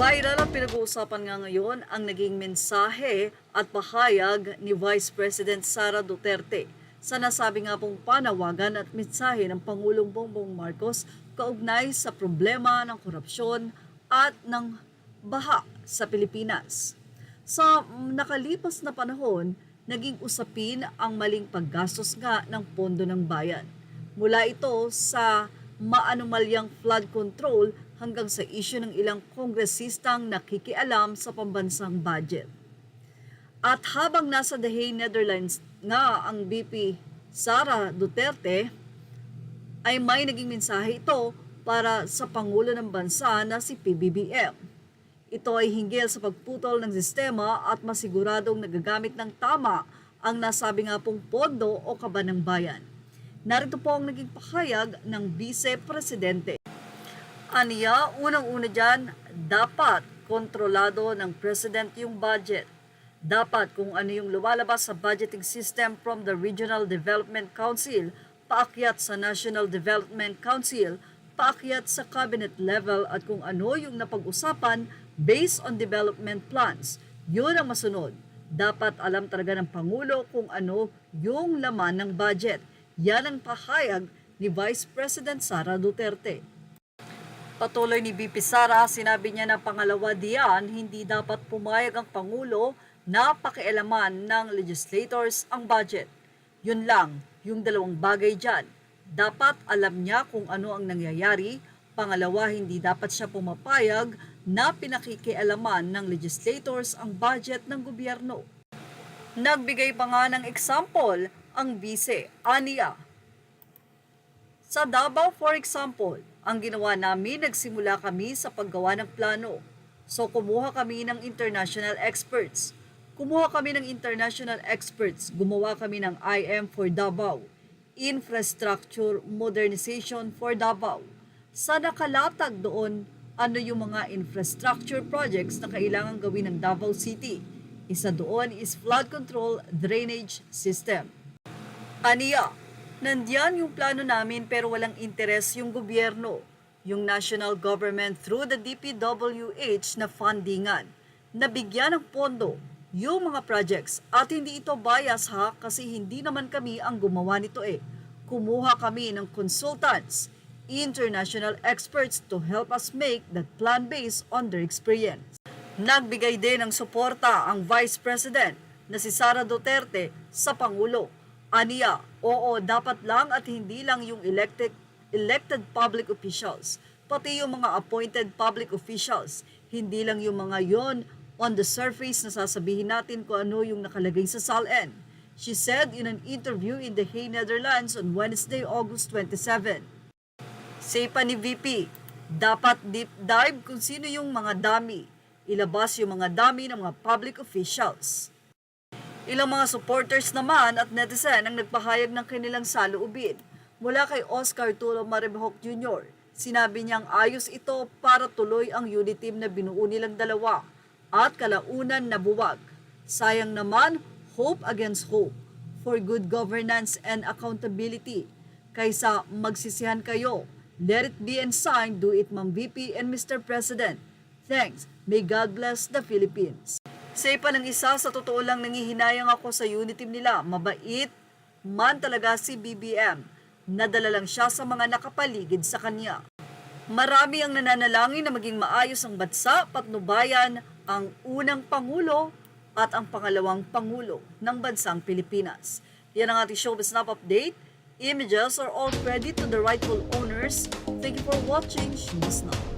Viral at pinag-uusapan nga ngayon ang naging mensahe at pahayag ni Vice President Sara Duterte sa nasabi nga pong panawagan at mensahe ng Pangulong Bongbong Marcos kaugnay sa problema ng korupsyon at ng baha sa Pilipinas. Sa nakalipas na panahon, naging usapin ang maling paggastos nga ng pondo ng bayan. Mula ito sa maanumalyang flood control hanggang sa isyu ng ilang kongresistang nakikialam sa pambansang budget. At habang nasa The Hague, Netherlands nga ang VP Sara Duterte, ay may naging mensahe ito para sa Pangulo ng Bansa na si PBBM. Ito ay hinggil sa pagputol ng sistema at masiguradong nagagamit ng tama ang nasabi nga pong pondo o kaba ng bayan. Narito po ang naging pahayag ng Vice Presidente. Aniya, unang-una dyan, dapat kontrolado ng President yung budget. Dapat kung ano yung lumalabas sa budgeting system from the Regional Development Council, paakyat sa National Development Council, paakyat sa cabinet level at kung ano yung napag-usapan based on development plans. Yun ang masunod. Dapat alam talaga ng Pangulo kung ano yung laman ng budget. Yan ang pahayag ni Vice President Sara Duterte. Patuloy ni VP Sara, sinabi niya na pangalawa diyan, hindi dapat pumayag ang Pangulo na pakialaman ng legislators ang budget. Yun lang, yung dalawang bagay dyan. Dapat alam niya kung ano ang nangyayari. Pangalawa, hindi dapat siya pumapayag na pinakikialaman ng legislators ang budget ng gobyerno. Nagbigay pa nga ng example ang Vice Aniya. Sa Davao, for example, ang ginawa namin, nagsimula kami sa paggawa ng plano. So kumuha kami ng international experts. Gumawa kami ng IM for Davao, Infrastructure Modernization for Davao. Sa nakalatag doon, ano yung mga infrastructure projects na kailangan gawin ng Davao City. Isa doon is flood control drainage system. Aniya, nandiyan yung plano namin pero walang interes yung gobyerno, yung national government through the DPWH na fundingan. Nabigyan ng pondo yung mga projects at hindi ito bias ha kasi hindi naman kami ang gumawa nito eh. Kumuha kami ng consultants, international experts to help us make that plan based on their experience. Nagbigay din ng suporta ang Vice President na si Sara Duterte sa Pangulo. Aniya, oo, dapat lang at hindi lang yung elected public officials, pati yung mga appointed public officials, hindi lang yung mga yon on the surface na sasabihin natin kung ano yung nakalagay sa SALN. She said in an interview in The Hague, Netherlands on Wednesday, August 27. Say pa ni VP, dapat deep dive kung sino yung mga dami, ilabas yung mga dami ng mga public officials. Ilang mga supporters naman at netizen ang nagpahayag ng kanilang saloobin. Mula kay Oscar Tulo Maribehok Jr., sinabi niyang ayos ito para tuloy ang unity team na binuo nilang dalawa at kalaunan na buwag. Sayang naman, hope against hope for good governance and accountability. Kaysa magsisihan kayo, let it be and sign, do it Ma'am VP and Mr. President. Thanks. May God bless the Philippines. Say pa ng isa, sa totoo lang nangihinayang ako sa unity team nila. Mabait man talaga si BBM. Nadala lang siya sa mga nakapaligid sa kanya. Marami ang nananalangin na maging maayos ang bansa, patnubayan ang unang Pangulo at ang pangalawang Pangulo ng bansang Pilipinas. Yan ang ating showbiz snap update. Images are all credit to the rightful owners. Thank you for watching Showbiz Snap.